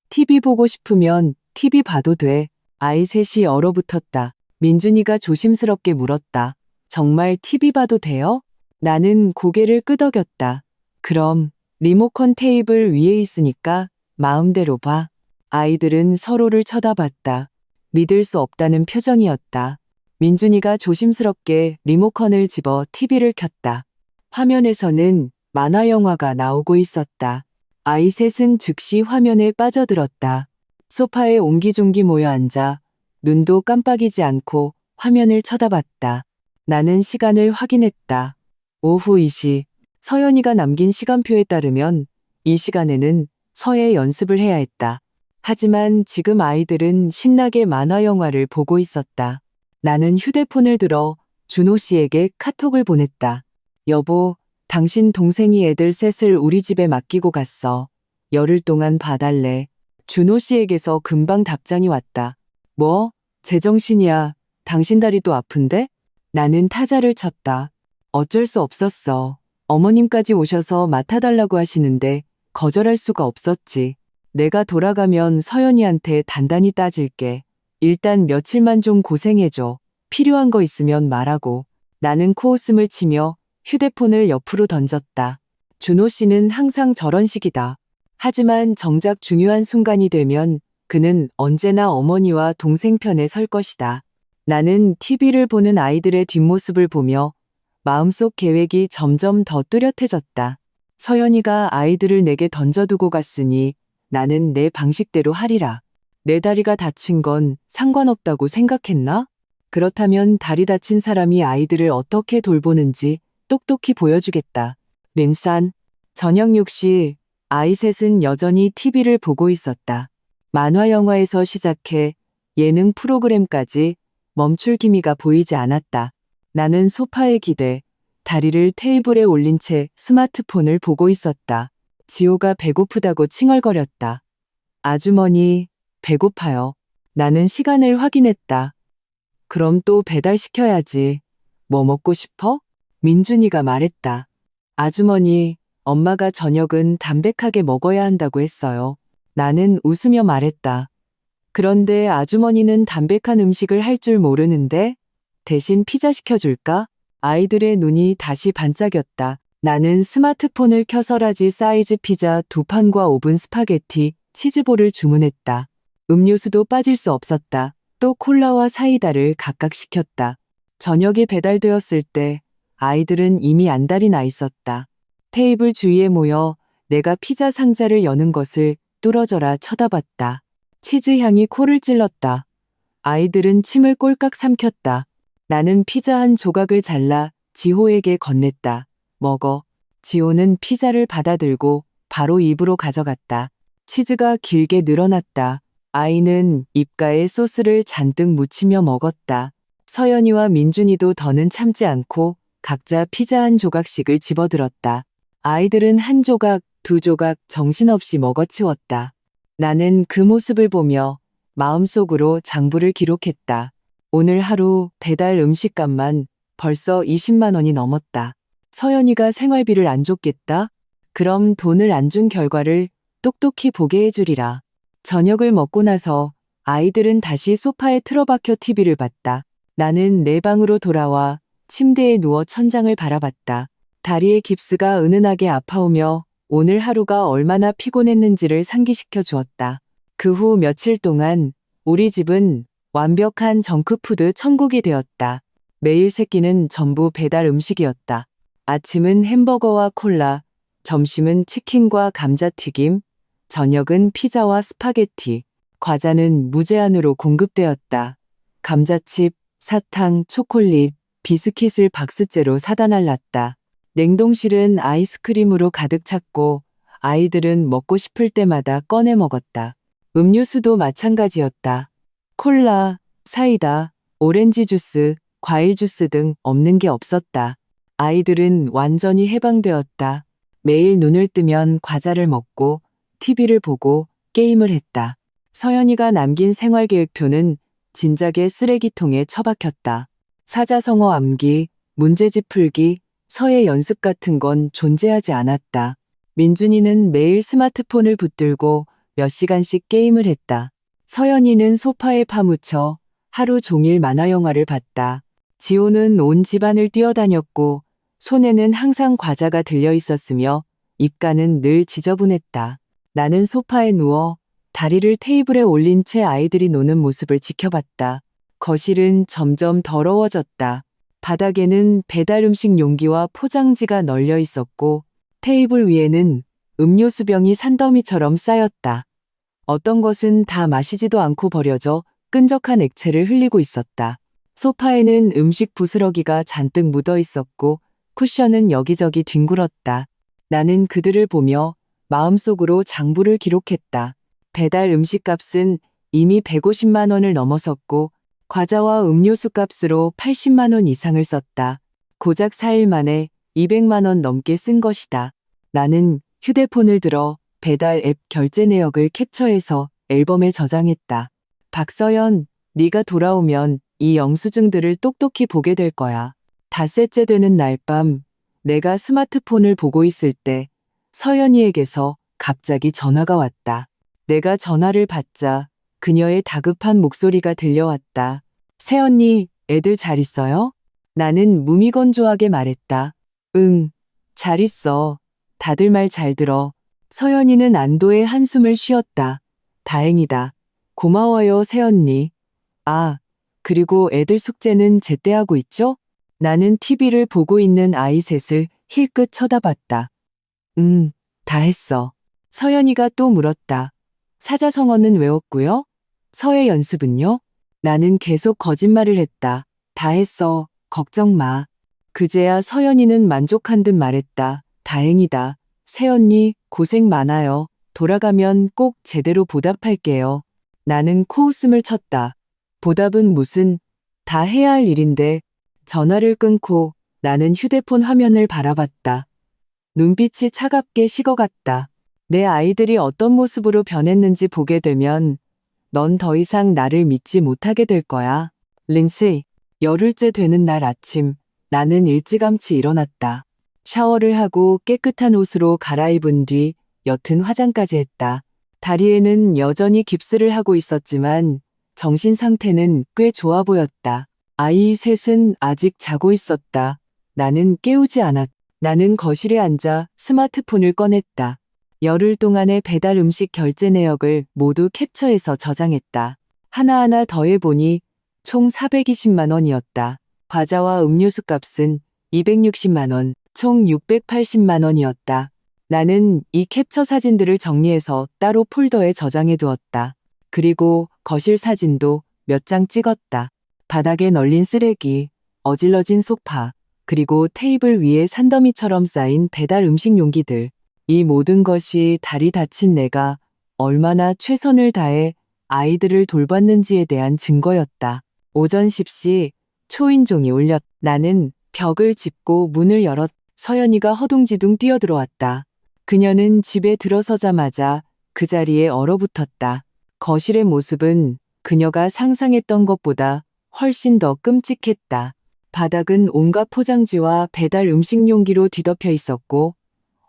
TV 보고 싶으면 TV 봐도 돼. 아이 셋이 얼어붙었다. 민준이가 조심스럽게 물었다. 정말 TV 봐도 돼요? 나는 고개를 끄덕였다. 그럼 리모컨 테이블 위에 있으니까 마음대로 봐. 아이들은 서로를 쳐다봤다. 믿을 수 없다는 표정이었다. 민준이가 조심스럽게 리모컨을 집어 TV를 켰다. 화면에서는 만화 영화가 나오고 있었다. 아이 셋은 즉시 화면에 빠져들었다. 소파에 옹기종기 모여 앉아 눈도 깜빡이지 않고 화면을 쳐다봤다. 나는 시간을 확인했다. 오후 2시. 서연이가 남긴 시간표에 따르면 이 시간에는 서예 연습을 해야 했다. 하지만 지금 아이들은 신나게 만화 영화를 보고 있었다. 나는 휴대폰을 들어 준호 씨에게 카톡을 보냈다. 여보, 당신 동생이 애들 셋을 우리 집에 맡기고 갔어. 열흘 동안 봐달래. 준호 씨에게서 금방 답장이 왔다. 뭐? 제정신이야. 당신 다리도 아픈데? 나는 타자를 쳤다. 어쩔 수 없었어. 어머님까지 오셔서 맡아달라고 하시는데 거절할 수가 없었지. 내가 돌아가면 서연이한테 단단히 따질게. 일단 며칠만 좀 고생해줘. 필요한 거 있으면 말하고. 나는 코웃음을 치며 휴대폰을 옆으로 던졌다. 준호 씨는 항상 저런 식이다. 하지만 정작 중요한 순간이 되면 그는 언제나 어머니와 동생 편에 설 것이다. 나는 TV를 보는 아이들의 뒷모습을 보며 마음속 계획이 점점 더 뚜렷해졌다. 서연이가 아이들을 내게 던져두고 갔으니 나는 내 방식대로 하리라. 내 다리가 다친 건 상관없다고 생각했나? 그렇다면 다리 다친 사람이 아이들을 어떻게 돌보는지 똑똑히 보여주겠다. 림산. 저녁 6시. 아이 셋은 여전히 TV를 보고 있었다. 만화 영화에서 시작해 예능 프로그램까지 멈출 기미가 보이지 않았다. 나는 소파에 기대 다리를 테이블에 올린 채 스마트폰을 보고 있었다. 지호가 배고프다고 칭얼거렸다. 아주머니, 배고파요. 나는 시간을 확인했다. 그럼 또 배달시켜야지. 뭐 먹고 싶어? 민준이가 말했다. 아주머니, 엄마가 저녁은 담백하게 먹어야 한다고 했어요. 나는 웃으며 말했다. 그런데 아주머니는 담백한 음식을 할 줄 모르는데 대신 피자 시켜줄까? 아이들의 눈이 다시 반짝였다. 나는 스마트폰을 켜서 라지 사이즈 피자 2판과 오븐 스파게티, 치즈볼을 주문했다. 음료수도 빠질 수 없었다. 또 콜라와 사이다를 각각 시켰다. 저녁이 배달되었을 때 아이들은 이미 안달이 나 있었다. 테이블 주위에 모여 내가 피자 상자를 여는 것을 뚫어져라 쳐다봤다. 치즈 향이 코를 찔렀다. 아이들은 침을 꼴깍 삼켰다. 나는 피자 한 조각을 잘라 지호에게 건넸다. 먹어. 지호는 피자를 받아들고 바로 입으로 가져갔다. 치즈가 길게 늘어났다. 아이는 입가에 소스를 잔뜩 묻히며 먹었다. 서연이와 민준이도 더는 참지 않고 각자 피자 한 조각씩을 집어들었다. 아이들은 한 조각, 두 조각 정신없이 먹어치웠다. 나는 그 모습을 보며 마음속으로 장부를 기록했다. 오늘 하루 배달 음식값만 벌써 20만 원이 넘었다. 서연이가 생활비를 안 줬겠다? 그럼 돈을 안 준 결과를 똑똑히 보게 해주리라. 저녁을 먹고 나서 아이들은 다시 소파에 틀어박혀 TV를 봤다. 나는 내 방으로 돌아와 침대에 누워 천장을 바라봤다. 다리의 깁스가 은은하게 아파오며 오늘 하루가 얼마나 피곤했는지를 상기시켜 주었다. 그 후 며칠 동안 우리 집은 완벽한 정크푸드 천국이 되었다. 매일 새끼는 전부 배달 음식이었다. 아침은 햄버거와 콜라, 점심은 치킨과 감자튀김, 저녁은 피자와 스파게티, 과자는 무제한으로 공급되었다. 감자칩, 사탕, 초콜릿, 비스킷을 박스째로 사다 날랐다. 냉동실은 아이스크림으로 가득 찼고 아이들은 먹고 싶을 때마다 꺼내 먹었다. 음료수도 마찬가지였다. 콜라, 사이다, 오렌지 주스, 과일 주스 등 없는 게 없었다. 아이들은 완전히 해방되었다. 매일 눈을 뜨면 과자를 먹고 TV를 보고 게임을 했다. 서연이가 남긴 생활계획표는 진작에 쓰레기통에 처박혔다. 사자성어 암기, 문제집 풀기, 서예 연습 같은 건 존재하지 않았다. 민준이는 매일 스마트폰을 붙들고 몇 시간씩 게임을 했다. 서연이는 소파에 파묻혀 하루 종일 만화 영화를 봤다. 지호는 온 집안을 뛰어다녔고 손에는 항상 과자가 들려 있었으며 입가는 늘 지저분했다. 나는 소파에 누워 다리를 테이블에 올린 채 아이들이 노는 모습을 지켜봤다. 거실은 점점 더러워졌다. 바닥에는 배달 음식 용기와 포장지가 널려 있었고 테이블 위에는 음료수병이 산더미처럼 쌓였다. 어떤 것은 다 마시지도 않고 버려져 끈적한 액체를 흘리고 있었다. 소파에는 음식 부스러기가 잔뜩 묻어 있었고 쿠션은 여기저기 뒹굴었다. 나는 그들을 보며 마음속으로 장부를 기록했다. 배달 음식값은 이미 150만 원을 넘어섰고 과자와 음료수 값으로 80만 원 이상을 썼다. 고작 4일 만에 200만 원 넘게 쓴 것이다. 나는 휴대폰을 들어 배달 앱 결제 내역을 캡처해서 앨범에 저장했다. 박서연, 네가 돌아오면 이 영수증들을 똑똑히 보게 될 거야. 닷새째 되는 날 밤 내가 스마트폰을 보고 있을 때 서연이에게서 갑자기 전화가 왔다. 내가 전화를 받자 그녀의 다급한 목소리가 들려왔다. 새언니, 애들 잘 있어요? 나는 무미건조하게 말했다. 응, 잘 있어. 다들 말 잘 들어. 서연이는 안도의 한숨을 쉬었다. 다행이다. 고마워요, 새언니. 아, 그리고 애들 숙제는 제때 하고 있죠? 나는 TV를 보고 있는 아이 셋을 힐끗 쳐다봤다. 다 했어. 서연이가 또 물었다. 사자성어는 외웠고요? 서예 연습은요? 나는 계속 거짓말을 했다. 다 했어. 걱정 마. 그제야 서연이는 만족한 듯 말했다. 다행이다. 새언니 고생 많아요. 돌아가면 꼭 제대로 보답할게요. 나는 코웃음을 쳤다. 보답은 무슨, 다 해야 할 일인데. 전화를 끊고 나는 휴대폰 화면을 바라봤다. 눈빛이 차갑게 식어갔다. 내 아이들이 어떤 모습으로 변했는지 보게 되면 넌 더 이상 나를 믿지 못하게 될 거야. 린시, 열흘째 되는 날 아침, 나는 일찌감치 일어났다. 샤워를 하고 깨끗한 옷으로 갈아입은 뒤 옅은 화장까지 했다. 다리에는 여전히 깁스를 하고 있었지만 정신 상태는 꽤 좋아 보였다. 아이 셋은 아직 자고 있었다. 나는 깨우지 않았다. 나는 거실에 앉아 스마트폰을 꺼냈다. 열흘 동안의 배달 음식 결제 내역을 모두 캡처해서 저장했다. 하나하나 더해보니 총 420만 원이었다. 과자와 음료수 값은 260만 원, 총 680만 원이었다. 나는 이 캡처 사진들을 정리해서 따로 폴더에 저장해 두었다. 그리고 거실 사진도 몇 장 찍었다. 바닥에 널린 쓰레기, 어질러진 소파, 그리고 테이블 위에 산더미처럼 쌓인 배달 음식 용기들. 이 모든 것이 다리 다친 내가 얼마나 최선을 다해 아이들을 돌봤는지에 대한 증거였다. 오전 10시 초인종이 울렸다. 나는 벽을 짚고 문을 열었다. 서연이가 허둥지둥 뛰어들어왔다. 그녀는 집에 들어서자마자 그 자리에 얼어붙었다. 거실의 모습은 그녀가 상상했던 것보다 훨씬 더 끔찍했다. 바닥은 온갖 포장지와 배달 음식 용기로 뒤덮여 있었고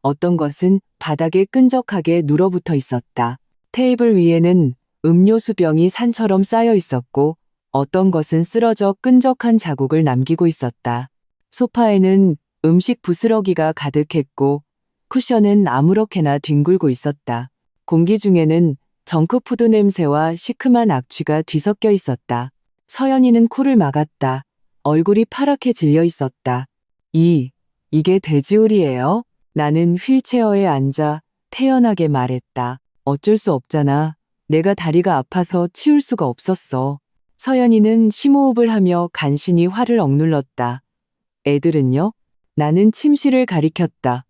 어떤 것은 바닥에 끈적하게 눌어붙어 있었다. 테이블 위에는 음료수 병이 산처럼 쌓여 있었고 어떤 것은 쓰러져 끈적한 자국을 남기고 있었다. 소파에는 음식 부스러기가 가득했고 쿠션은 아무렇게나 뒹굴고 있었다. 공기 중에는 정크푸드 냄새와 시큼한 악취가 뒤섞여 있었다. 서연이는 코를 막았다. 얼굴이 파랗게 질려 있었다. 이게 돼지우리예요? 나는 휠체어에 앉아 태연하게 말했다. 어쩔 수 없잖아. 내가 다리가 아파서 치울 수가 없었어. 서연이는 심호흡을 하며 간신히 화를 억눌렀다. 애들은요? 나는 침실을 가리켰다.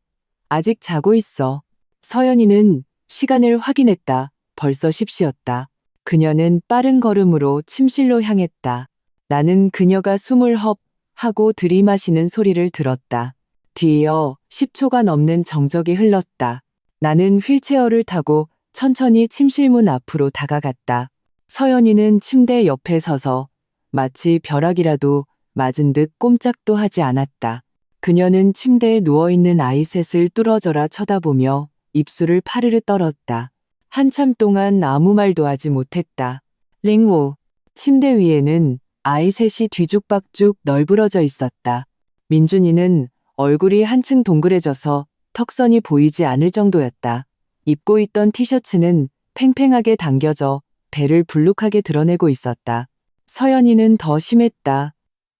아직 자고 있어. 서연이는 시간을 확인했다. 벌써 10시였다. 그녀는 빠른 걸음으로 침실로 향했다. 나는 그녀가 숨을 헙 하고 들이마시는 소리를 들었다. 뒤이어 10초가 넘는 정적이 흘렀다. 나는 휠체어를 타고 천천히 침실문 앞으로 다가갔다. 서연이는 침대 옆에 서서 마치 벼락이라도 맞은 듯 꼼짝도 하지 않았다. 그녀는 침대에 누워있는 아이 셋을 뚫어져라 쳐다보며 입술을 파르르 떨었다. 한참 동안 아무 말도 하지 못했다. 링호, 침대 위에는 아이 셋이 뒤죽박죽 널브러져 있었다. 민준이는 얼굴이 한층 동그래져서 턱선이 보이지 않을 정도였다. 입고 있던 티셔츠는 팽팽하게 당겨져 배를 불룩하게 드러내고 있었다. 서연이는 더 심했다.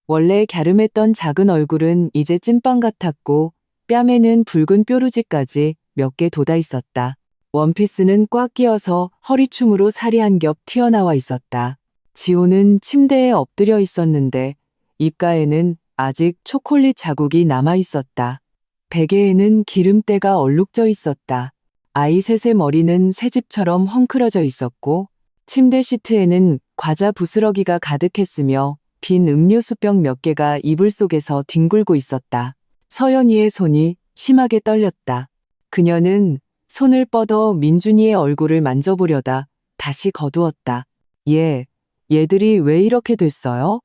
원래 갸름했던 작은 얼굴은 이제 찐빵 같았고 뺨에는 붉은 뾰루지까지 몇 개 돋아 있었다. 원피스는 꽉 끼어서 허리춤으로 살이 한 겹 튀어나와 있었다. 지호는 침대에 엎드려 있었는데 입가에는 아직 초콜릿 자국이 남아 있었다. 베개에는 기름때가 얼룩져 있었다. 아이 셋의 머리는 새집처럼 헝클어져 있었고 침대 시트에는 과자 부스러기가 가득했으며 빈 음료수병 몇 개가 이불 속에서 뒹굴고 있었다. 서연이의 손이 심하게 떨렸다. 그녀는 손을 뻗어 민준이의 얼굴을 만져보려다 다시 거두었다. 얘들이 왜 이렇게 됐어요?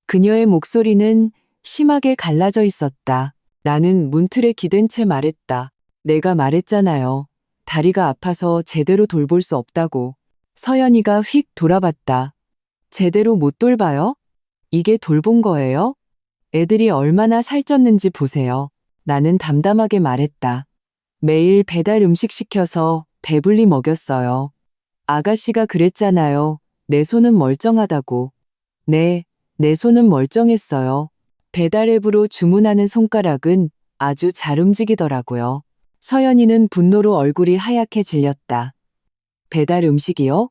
그녀의 목소리는 심하게 갈라져 있었다. 나는 문틀에 기댄 채 말했다. 내가 말했잖아요. 다리가 아파서 제대로 돌볼 수 없다고. 서연이가 휙 돌아봤다. 제대로 못 돌봐요? 이게 돌본 거예요? 애들이 얼마나 살쪘는지 보세요. 나는 담담하게 말했다. 매일 배달 음식 시켜서 배불리 먹였어요. 아가씨가 그랬잖아요. 내 손은 멀쩡하다고. 네, 내 손은 멀쩡했어요. 배달 앱으로 주문하는 손가락은 아주 잘 움직이더라고요. 서연이는 분노로 얼굴이 하얗게 질렸다. 배달 음식이요?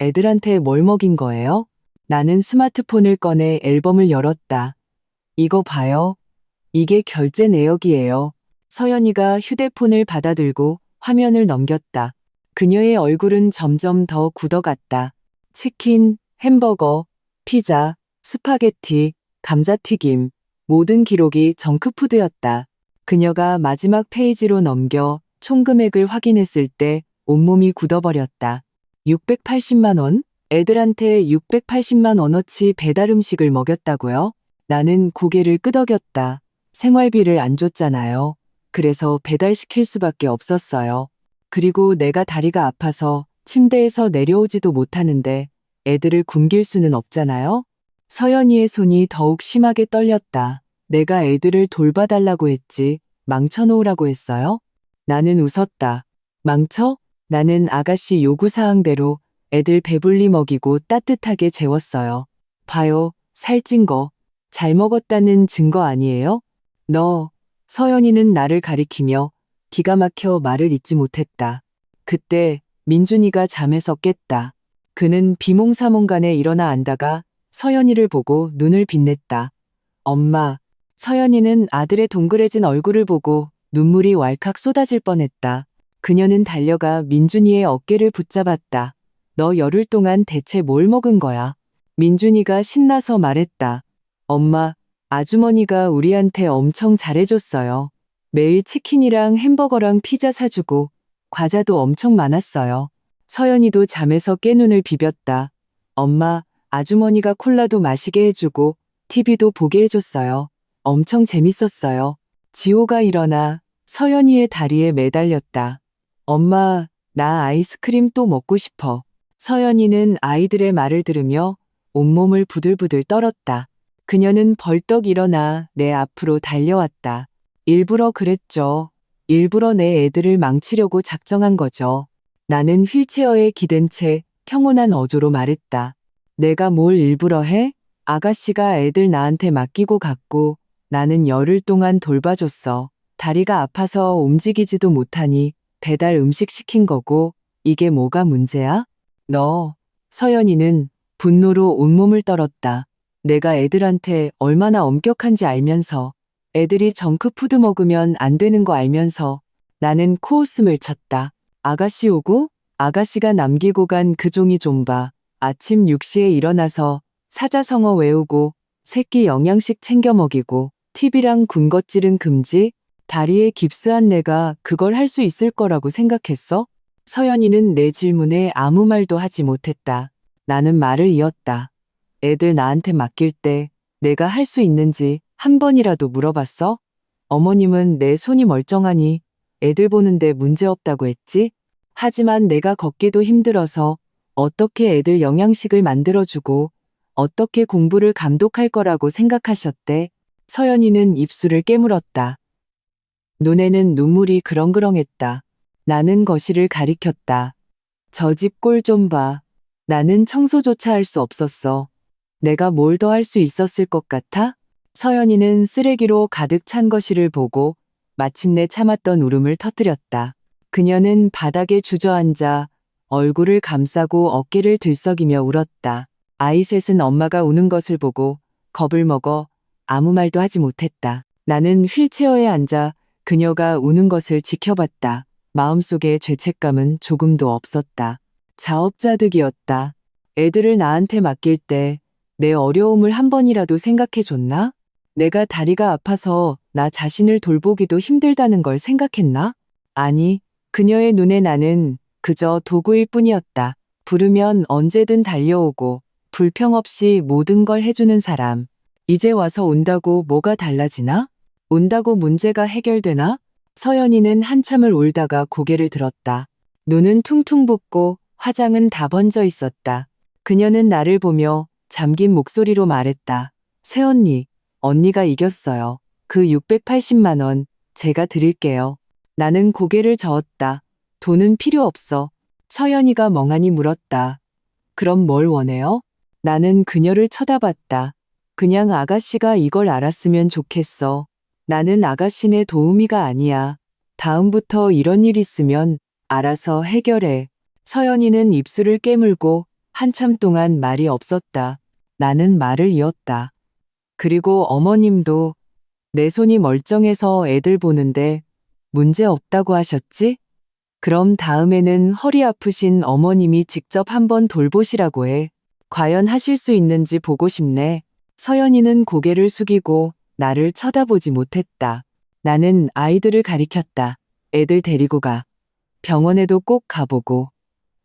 애들한테 뭘 먹인 거예요? 나는 스마트폰을 꺼내 앨범을 열었다. 이거 봐요. 이게 결제 내역이에요. 서연이가 휴대폰을 받아들고 화면을 넘겼다. 그녀의 얼굴은 점점 더 굳어갔다. 치킨, 햄버거, 피자, 스파게티, 감자튀김, 모든 기록이 정크푸드였다. 그녀가 마지막 페이지로 넘겨 총 금액을 확인했을 때 온몸이 굳어버렸다. 680만 원? 애들한테 680만 원어치 배달 음식을 먹였다고요? 나는 고개를 끄덕였다. 생활비를 안 줬잖아요. 그래서 배달시킬 수밖에 없었어요. 그리고 내가 다리가 아파서 침대에서 내려오지도 못하는데 애들을 굶길 수는 없잖아요. 서연이의 손이 더욱 심하게 떨렸다. 내가 애들을 돌봐달라고 했지 망쳐놓으라고 했어요? 나는 웃었다. 망쳐? 나는 아가씨 요구사항대로 애들 배불리 먹이고 따뜻하게 재웠어요. 봐요, 살찐 거. 잘 먹었다는 증거 아니에요? 너, 서연이는 나를 가리키며 기가 막혀 말을 잇지 못했다. 그때 민준이가 잠에서 깼다. 그는 비몽사몽간에 일어나 앉다가 서연이를 보고 눈을 빛냈다. 엄마, 서연이는 아들의 동그래진 얼굴을 보고 눈물이 왈칵 쏟아질 뻔했다. 그녀는 달려가 민준이의 어깨를 붙잡았다. 너 열흘 동안 대체 뭘 먹은 거야? 민준이가 신나서 말했다. 엄마, 아주머니가 우리한테 엄청 잘해줬어요. 매일 치킨이랑 햄버거랑 피자 사주고 과자도 엄청 많았어요. 서연이도 잠에서 깨 눈을 비볐다. 엄마, 아주머니가 콜라도 마시게 해주고 TV도 보게 해줬어요. 엄청 재밌었어요. 지호가 일어나 서연이의 다리에 매달렸다. 엄마, 나 아이스크림 또 먹고 싶어. 서연이는 아이들의 말을 들으며 온몸을 부들부들 떨었다. 그녀는 벌떡 일어나 내 앞으로 달려왔다. 일부러 그랬죠. 일부러 내 애들을 망치려고 작정한 거죠. 나는 휠체어에 기댄 채 평온한 어조로 말했다. 내가 뭘 일부러 해? 아가씨가 애들 나한테 맡기고 갔고 나는 열흘 동안 돌봐줬어. 다리가 아파서 움직이지도 못하니 배달 음식 시킨 거고 이게 뭐가 문제야? 너, 서연이는 분노로 온몸을 떨었다. 내가 애들한테 얼마나 엄격한지 알면서 애들이 정크푸드 먹으면 안 되는 거 알면서 나는 코웃음을 쳤다. 아가씨 오고 아가씨가 남기고 간 그 종이 좀 봐. 아침 6시에 일어나서 사자성어 외우고 새끼 영양식 챙겨 먹이고 TV랑 군것질은 금지? 다리에 깁스한 내가 그걸 할 수 있을 거라고 생각했어? 서연이는 내 질문에 아무 말도 하지 못했다. 나는 말을 이었다. 애들 나한테 맡길 때 내가 할 수 있는지 한 번이라도 물어봤어? 어머님은 내 손이 멀쩡하니 애들 보는데 문제없다고 했지? 하지만 내가 걷기도 힘들어서 어떻게 애들 영양식을 만들어주고 어떻게 공부를 감독할 거라고 생각하셨대? 서연이는 입술을 깨물었다. 눈에는 눈물이 그렁그렁했다. 나는 거실을 가리켰다. 저 집 꼴 좀 봐. 나는 청소조차 할 수 없었어. 내가 뭘 더 할 수 있었을 것 같아? 서연이는 쓰레기로 가득 찬 거실을 보고 마침내 참았던 울음을 터뜨렸다. 그녀는 바닥에 주저앉아 얼굴을 감싸고 어깨를 들썩이며 울었다. 아이 셋은 엄마가 우는 것을 보고 겁을 먹어 아무 말도 하지 못했다. 나는 휠체어에 앉아 그녀가 우는 것을 지켜봤다. 마음속에 죄책감은 조금도 없었다. 자업자득이었다. 애들을 나한테 맡길 때 내 어려움을 한 번이라도 생각해 줬나? 내가 다리가 아파서 나 자신을 돌보기도 힘들다는 걸 생각했나? 아니, 그녀의 눈에 나는 그저 도구일 뿐이었다. 부르면 언제든 달려오고 불평 없이 모든 걸 해주는 사람. 이제 와서 운다고 뭐가 달라지나? 운다고 문제가 해결되나? 서연이는 한참을 울다가 고개를 들었다. 눈은 퉁퉁 붓고 화장은 다 번져 있었다. 그녀는 나를 보며 잠긴 목소리로 말했다. 새언니, 언니가 이겼어요. 그 680만 원 제가 드릴게요. 나는 고개를 저었다. 돈은 필요 없어. 서연이가 멍하니 물었다. 그럼 뭘 원해요? 나는 그녀를 쳐다봤다. 그냥 아가씨가 이걸 알았으면 좋겠어. 나는 아가씨네 도우미가 아니야. 다음부터 이런 일 있으면 알아서 해결해. 서연이는 입술을 깨물고 한참 동안 말이 없었다. 나는 말을 이었다. 그리고 어머님도 내 손이 멀쩡해서 애들 보는데 문제 없다고 하셨지? 그럼 다음에는 허리 아프신 어머님이 직접 한번 돌보시라고 해. 과연 하실 수 있는지 보고 싶네. 서연이는 고개를 숙이고 나를 쳐다보지 못했다. 나는 아이들을 가리켰다. 애들 데리고 가. 병원에도 꼭 가보고.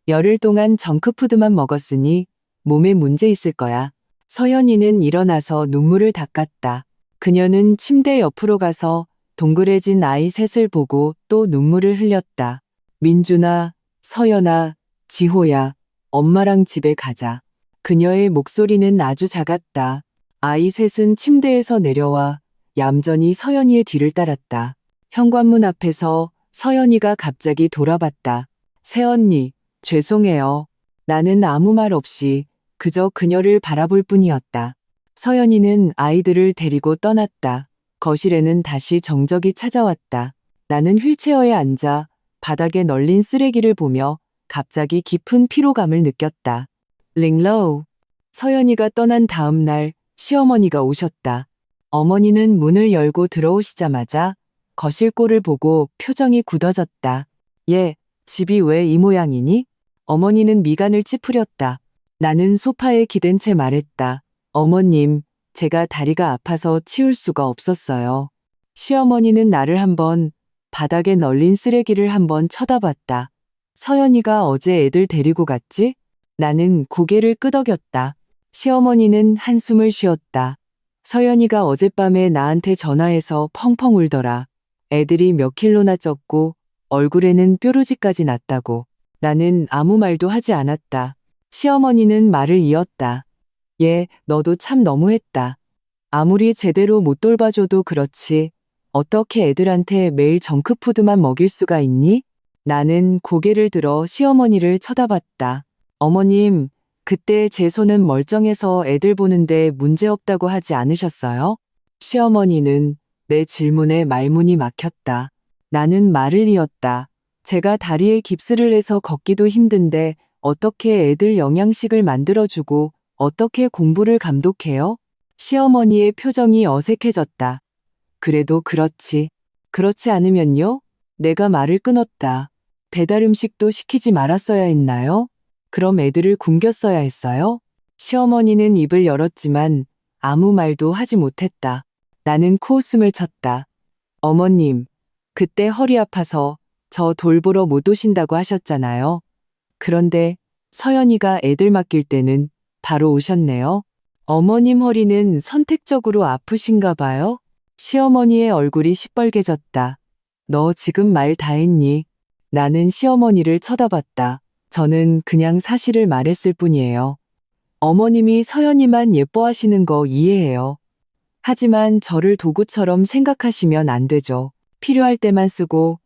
열흘 동안 정크푸드만 먹었으니 몸에 문제 있을 거야. 서연이는 일어나서 눈물을 닦았다. 그녀는 침대 옆으로 가서 동그래진 아이 셋을 보고 또 눈물을 흘렸다. 민준아, 서연아, 지호야, 엄마랑 집에 가자. 그녀의 목소리는 아주 작았다. 아이 셋은 침대에서 내려와 얌전히 서연이의 뒤를 따랐다. 현관문 앞에서 서연이가 갑자기 돌아봤다. 새언니, 죄송해요. 나는 아무 말 없이 그저 그녀를 바라볼 뿐이었다. 서연이는 아이들을 데리고 떠났다. 거실에는 다시 정적이 찾아왔다. 나는 휠체어에 앉아 바닥에 널린 쓰레기를 보며 갑자기 깊은 피로감을 느꼈다. 링로우. 서연이가 떠난 다음 날 시어머니가 오셨다. 어머니는 문을 열고 들어오시자마자 거실 꼴을 보고 표정이 굳어졌다. 얘, 집이 왜 이 모양이니? 어머니는 미간을 찌푸렸다. 나는 소파에 기댄 채 말했다. 어머님, 제가 다리가 아파서 치울 수가 없었어요. 시어머니는 나를 한번 바닥에 널린 쓰레기를 한번 쳐다봤다. 서연이가 어제 애들 데리고 갔지? 나는 고개를 끄덕였다. 시어머니는 한숨을 쉬었다. 서연이가 어젯밤에 나한테 전화해서 펑펑 울더라. 애들이 몇 킬로나 쪘고 얼굴에는 뾰루지까지 났다고. 나는 아무 말도 하지 않았다. 시어머니는 말을 이었다. 얘, 너도 참 너무했다. 아무리 제대로 못 돌봐줘도 그렇지. 어떻게 애들한테 매일 정크푸드만 먹일 수가 있니? 나는 고개를 들어 시어머니를 쳐다봤다. 어머님, 그때 제 손은 멀쩡해서 애들 보는데 문제없다고 하지 않으셨어요? 시어머니는 내 질문에 말문이 막혔다. 나는 말을 이었다. 제가 다리에 깁스를 해서 걷기도 힘든데 어떻게 애들 영양식을 만들어주고 어떻게 공부를 감독해요? 시어머니의 표정이 어색해졌다. 그래도 그렇지. 그렇지 않으면요? 내가 말을 끊었다. 배달 음식도 시키지 말았어야 했나요? 그럼 애들을 굶겼어야 했어요? 시어머니는 입을 열었지만 아무 말도 하지 못했다. 나는 코웃음을 쳤다. 어머님, 그때 허리 아파서 저 돌보러 못 오신다고 하셨잖아요. 그런데 서연이가 애들 맡길 때는 바로 오셨네요. 어머님 허리는 선택적으로 아프신가 봐요? 시어머니의 얼굴이 시뻘개졌다. 너 지금 말 다 했니? 나는 시어머니를 쳐다봤다. 저는 그냥 사실을 말했을 뿐이에요. 어머님이 서연이만 예뻐하시는 거 이해해요. 하지만 저를 도구처럼 생각하시면 안 되죠. 필요할 때만 쓰고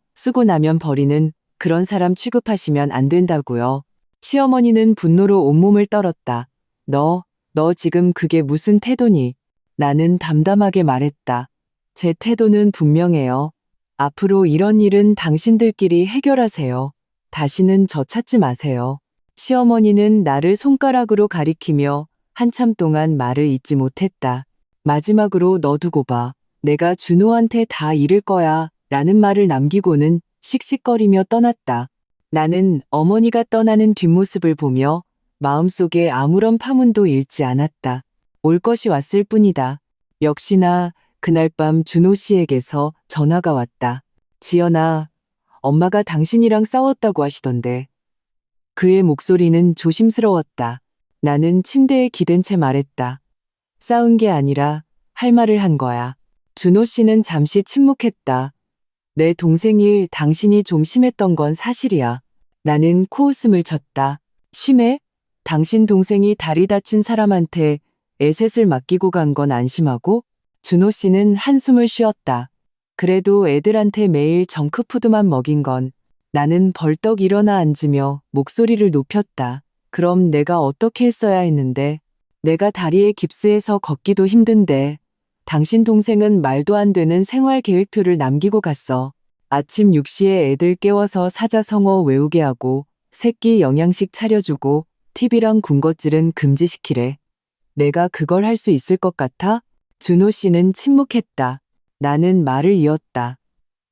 나면 버리는 그런 사람 취급하시면 안 된다고요. 시어머니는 분노로 온몸을 떨었다. 너 지금 그게 무슨 태도니? 나는 담담하게 말했다. 제 태도는 분명해요. 앞으로 이런 일은 당신들끼리 해결하세요. 다시는 저 찾지 마세요. 시어머니는 나를 손가락으로 가리키며 한참 동안 말을 잇지 못했다. 마지막으로 너 두고 봐. 내가 준호한테 다 잃을 거야. 라는 말을 남기고는 씩씩거리며 떠났다. 나는 어머니가 떠나는 뒷모습을 보며 마음속에 아무런 파문도 잃지 않았다. 올 것이 왔을 뿐이다. 역시나 그날 밤 준호 씨에게서 전화가 왔다. 지연아, 엄마가 당신이랑 싸웠다고 하시던데. 그의 목소리는 조심스러웠다. 나는 침대에 기댄 채 말했다. 싸운 게 아니라 할 말을 한 거야. 준호 씨는 잠시 침묵했다. 내 동생 일 당신이 좀 심했던 건 사실이야. 나는 코웃음을 쳤다. 심해? 당신 동생이 다리 다친 사람한테 애셋을 맡기고 간 건 안심하고? 준호 씨는 한숨을 쉬었다. 그래도 애들한테 매일 정크푸드만 먹인 건. 나는 벌떡 일어나 앉으며 목소리를 높였다. 그럼 내가 어떻게 했어야 했는데? 내가 다리에 깁스해서 걷기도 힘든데. 당신 동생은 말도 안 되는 생활 계획표를 남기고 갔어. 아침 6시에 애들 깨워서 사자성어 외우게 하고 새끼 영양식 차려주고 TV랑 군것질은 금지시키래. 내가 그걸 할 수 있을 것 같아? 준호 씨는 침묵했다. 나는 말을 이었다.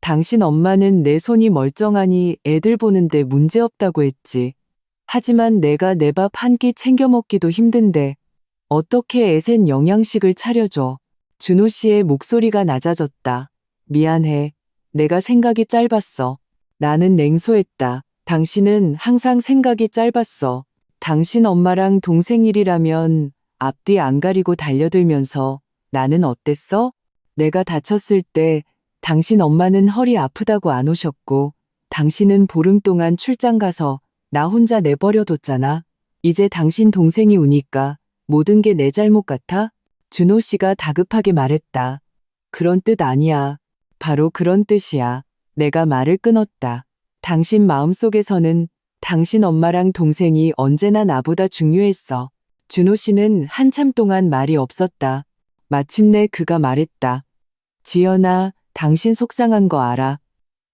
당신 엄마는 내 손이 멀쩡하니 애들 보는데 문제없다고 했지. 하지만 내가 내 밥 한 끼 챙겨 먹기도 힘든데 어떻게 애센 영양식을 차려줘. 준호 씨의 목소리가 낮아졌다. 미안해. 내가 생각이 짧았어. 나는 냉소했다. 당신은 항상 생각이 짧았어. 당신 엄마랑 동생 일이라면 앞뒤 안 가리고 달려들면서 나는 어땠어? 내가 다쳤을 때 당신 엄마는 허리 아프다고 안 오셨고 당신은 보름 동안 출장 가서 나 혼자 내버려뒀잖아. 이제 당신 동생이 우니까 모든 게 내 잘못 같아? 준호 씨가 다급하게 말했다. 그런 뜻 아니야. 바로 그런 뜻이야. 내가 말을 끊었다. 당신 마음속에서는 당신 엄마랑 동생이 언제나 나보다 중요했어. 준호 씨는 한참 동안 말이 없었다. 마침내 그가 말했다. 지연아, 당신 속상한 거 알아.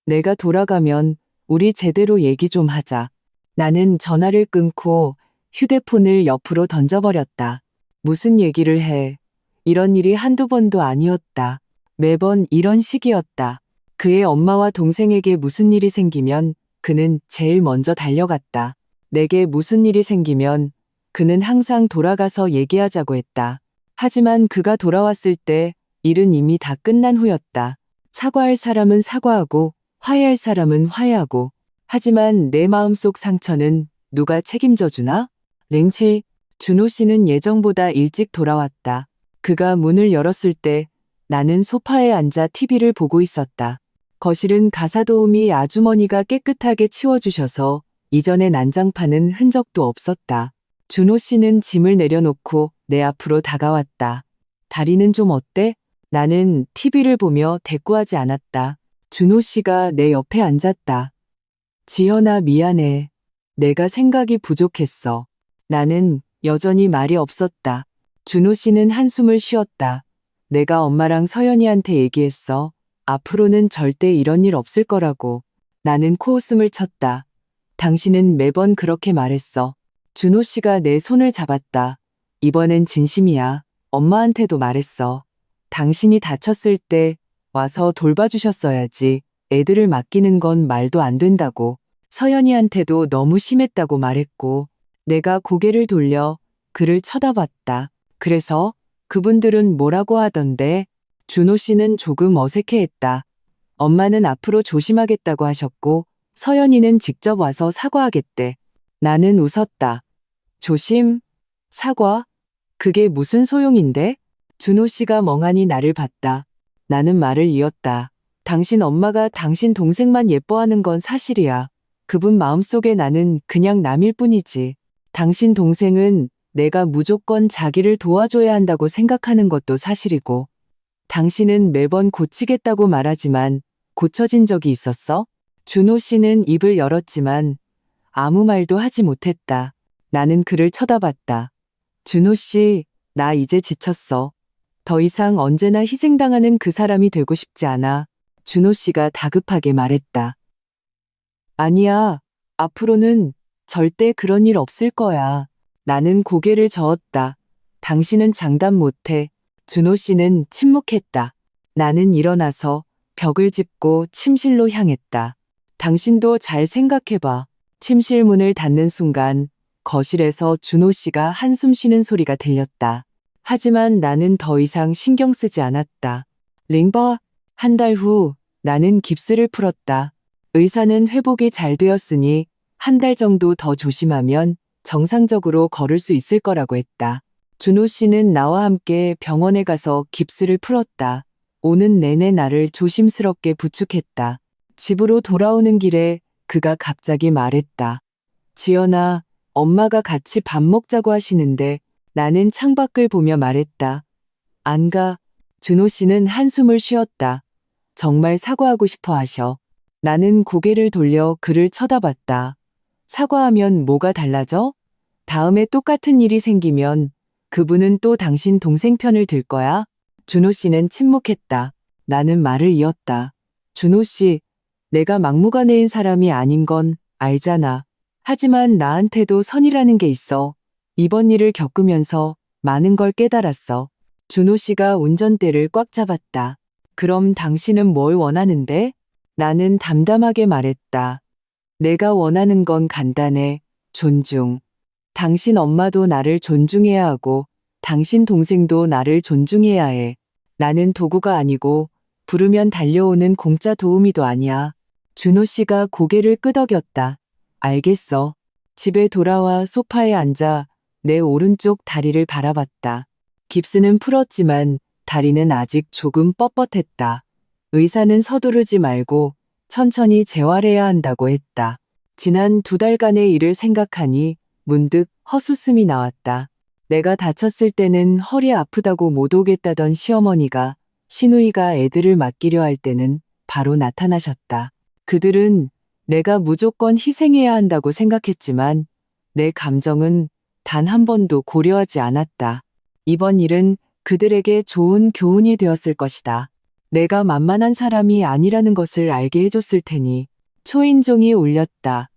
내가 돌아가면 우리 제대로 얘기 좀 하자. 나는 전화를 끊고 휴대폰을 옆으로 던져버렸다. 무슨 얘기를 해. 이런 일이 한두 번도 아니었다. 매번 이런 식이었다. 그의 엄마와 동생에게 무슨 일이 생기면 그는 제일 먼저 달려갔다. 내게 무슨 일이 생기면 그는 항상 돌아가서 얘기하자고 했다. 하지만 그가 돌아왔을 때 일은 이미 다 끝난 후였다. 사과할 사람은 사과하고 화해할 사람은 화해하고 하지만 내 마음속 상처는 누가 책임져 주나? 랭치, 준호 씨는 예정보다 일찍 돌아왔다. 그가 문을 열었을 때 나는 소파에 앉아 TV를 보고 있었다. 거실은 가사도우미 아주머니가 깨끗하게 치워주셔서 이전의 난장판은 흔적도 없었다. 준호 씨는 짐을 내려놓고 내 앞으로 다가왔다. 다리는 좀 어때? 나는 TV를 보며 대꾸하지 않았다. 준호 씨가 내 옆에 앉았다. 지연아, 미안해. 내가 생각이 부족했어. 나는 여전히 말이 없었다. 준호 씨는 한숨을 쉬었다. 내가 엄마랑 서연이한테 얘기했어. 앞으로는 절대 이런 일 없을 거라고. 나는 코웃음을 쳤다. 당신은 매번 그렇게 말했어. 준호 씨가 내 손을 잡았다. 이번엔 진심이야. 엄마한테도 말했어. 당신이 다쳤을 때 와서 돌봐주셨어야지. 애들을 맡기는 건 말도 안 된다고. 서연이한테도 너무 심했다고 말했고. 내가 고개를 돌려 그를 쳐다봤다. 그래서 그분들은 뭐라고 하던데? 준호 씨는 조금 어색해했다. 엄마는 앞으로 조심하겠다고 하셨고 서연이는 직접 와서 사과하겠대. 나는 웃었다. 조심? 사과? 그게 무슨 소용인데? 준호 씨가 멍하니 나를 봤다. 나는 말을 이었다. 당신 엄마가 당신 동생만 예뻐하는 건 사실이야. 그분 마음속에 나는 그냥 남일 뿐이지. 당신 동생은 내가 무조건 자기를 도와줘야 한다고 생각하는 것도 사실이고. 당신은 매번 고치겠다고 말하지만 고쳐진 적이 있었어? 준호 씨는 입을 열었지만 아무 말도 하지 못했다. 나는 그를 쳐다봤다. 준호 씨, 나 이제 지쳤어. 더 이상 언제나 희생당하는 그 사람이 되고 싶지 않아. 준호 씨가 다급하게 말했다. 아니야, 앞으로는 절대 그런 일 없을 거야. 나는 고개를 저었다. 당신은 장담 못해. 준호 씨는 침묵했다. 나는 일어나서 벽을 짚고 침실로 향했다. 당신도 잘 생각해봐. 침실 문을 닫는 순간 거실에서 준호 씨가 한숨 쉬는 소리가 들렸다. 하지만 나는 더 이상 신경 쓰지 않았다. 링버, 한 달 후 나는 깁스를 풀었다. 의사는 회복이 잘 되었으니 한 달 정도 더 조심하면 정상적으로 걸을 수 있을 거라고 했다. 준호 씨는 나와 함께 병원에 가서 깁스를 풀었다. 오는 내내 나를 조심스럽게 부축했다. 집으로 돌아오는 길에 그가 갑자기 말했다. 지연아, 엄마가 같이 밥 먹자고 하시는데 나는 창밖을 보며 말했다. 안 가. 준호 씨는 한숨을 쉬었다. 정말 사과하고 싶어 하셔. 나는 고개를 돌려 그를 쳐다봤다. 사과하면 뭐가 달라져? 다음에 똑같은 일이 생기면 그분은 또 당신 동생 편을 들 거야? 준호 씨는 침묵했다. 나는 말을 이었다. 준호 씨, 내가 막무가내인 사람이 아닌 건 알잖아. 하지만 나한테도 선이라는 게 있어. 이번 일을 겪으면서 많은 걸 깨달았어. 준호 씨가 운전대를 꽉 잡았다. 그럼 당신은 뭘 원하는데? 나는 담담하게 말했다. 내가 원하는 건 간단해. 존중. 당신 엄마도 나를 존중해야 하고 당신 동생도 나를 존중해야 해. 나는 도구가 아니고 부르면 달려오는 공짜 도우미도 아니야. 준호 씨가 고개를 끄덕였다. 알겠어. 집에 돌아와 소파에 앉아 내 오른쪽 다리를 바라봤다. 깁스는 풀었지만 다리는 아직 조금 뻣뻣했다. 의사는 서두르지 말고 천천히 재활해야 한다고 했다. 지난 2달간의 일을 생각하니 문득 헛웃음이 나왔다. 내가 다쳤을 때는 허리 아프다고 못 오겠다던 시어머니가 시누이가 애들을 맡기려 할 때는 바로 나타나셨다. 그들은 내가 무조건 희생해야 한다고 생각했지만 내 감정은 단 한 번도 고려하지 않았다. 이번 일은 그들에게 좋은 교훈이 되었을 것이다. 내가 만만한 사람이 아니라는 것을 알게 해줬을 테니. 초인종이 울렸다.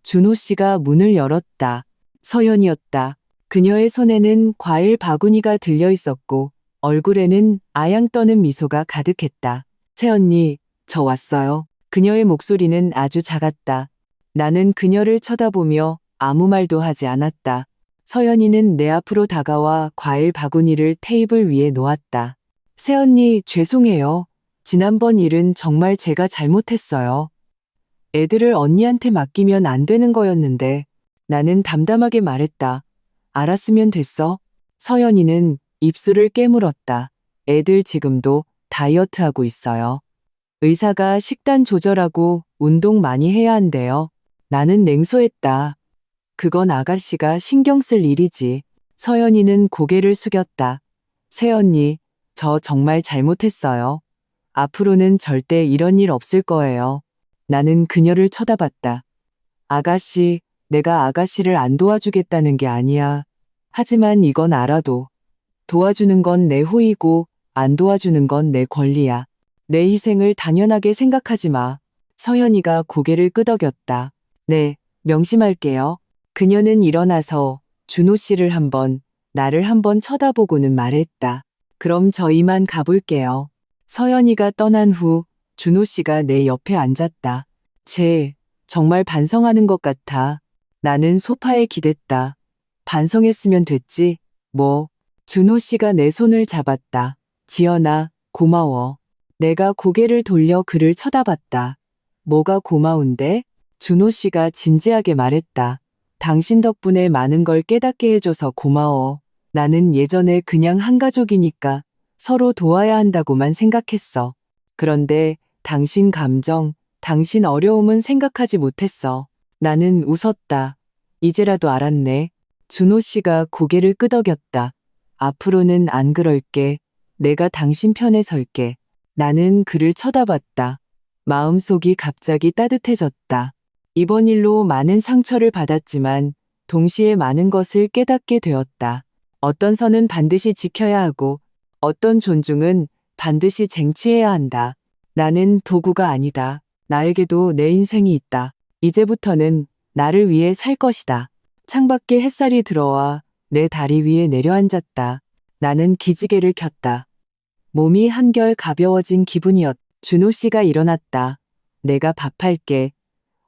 준호 씨가 문을 열었다. 서연이었다. 그녀의 손에는 과일 바구니가 들려 있었고 얼굴에는 아양 떠는 미소가 가득했다. 새언니, 저 왔어요. 그녀의 목소리는 아주 작았다. 나는 그녀를 쳐다보며 아무 말도 하지 않았다. 서연이는 내 앞으로 다가와 과일 바구니를 테이블 위에 놓았다. 새언니, 죄송해요. 지난번 일은 정말 제가 잘못했어요. 애들을 언니한테 맡기면 안 되는 거였는데. 나는 담담하게 말했다. 알았으면 됐어. 서연이는 입술을 깨물었다. 애들 지금도 다이어트하고 있어요. 의사가 식단 조절하고 운동 많이 해야 한대요. 나는 냉소했다. 그건 아가씨가 신경 쓸 일이지. 서연이는 고개를 숙였다. 새언니, 저 정말 잘못했어요. 앞으로는 절대 이런 일 없을 거예요. 나는 그녀를 쳐다봤다. 아가씨, 내가 아가씨를 안 도와주겠다는 게 아니야. 하지만 이건 알아도 도와주는 건 내 호의고 안 도와주는 건 내 권리야. 내 희생을 당연하게 생각하지 마. 서연이가 고개를 끄덕였다. 네, 명심할게요. 그녀는 일어나서 준호 씨를 나를 한번 쳐다보고는 말했다. 그럼 저 이만 가볼게요. 서연이가 떠난 후 준호 씨가 내 옆에 앉았다. 정말 반성하는 것 같아. 나는 소파에 기댔다. 반성했으면 됐지. 뭐. 준호 씨가 내 손을 잡았다. 지연아, 고마워. 내가 고개를 돌려 그를 쳐다봤다. 뭐가 고마운데? 준호 씨가 진지하게 말했다. 당신 덕분에 많은 걸 깨닫게 해줘서 고마워. 나는 예전에 그냥 한 가족이니까 서로 도와야 한다고만 생각했어. 그런데 당신 감정, 당신 어려움은 생각하지 못했어. 나는 웃었다. 이제라도 알았네. 준호 씨가 고개를 끄덕였다. 앞으로는 안 그럴게. 내가 당신 편에 설게. 나는 그를 쳐다봤다. 마음속이 갑자기 따뜻해졌다. 이번 일로 많은 상처를 받았지만 동시에 많은 것을 깨닫게 되었다. 어떤 선은 반드시 지켜야 하고 어떤 존중은 반드시 쟁취해야 한다. 나는 도구가 아니다. 나에게도 내 인생이 있다. 이제부터는 나를 위해 살 것이다. 창밖에 햇살이 들어와 내 다리 위에 내려앉았다. 나는 기지개를 켰다. 몸이 한결 가벼워진 기분이었다. 준호 씨가 일어났다. 내가 밥할게.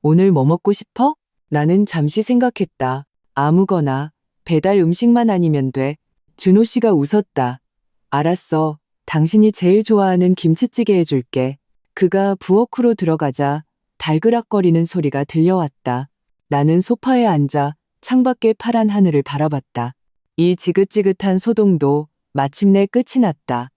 오늘 뭐 먹고 싶어? 나는 잠시 생각했다. 아무거나 배달 음식만 아니면 돼. 준호 씨가 웃었다. 알았어. 당신이 제일 좋아하는 김치찌개 해줄게. 그가 부엌으로 들어가자 달그락거리는 소리가 들려왔다. 나는 소파에 앉아 창밖의 파란 하늘을 바라봤다. 이 지긋지긋한 소동도 마침내 끝이 났다.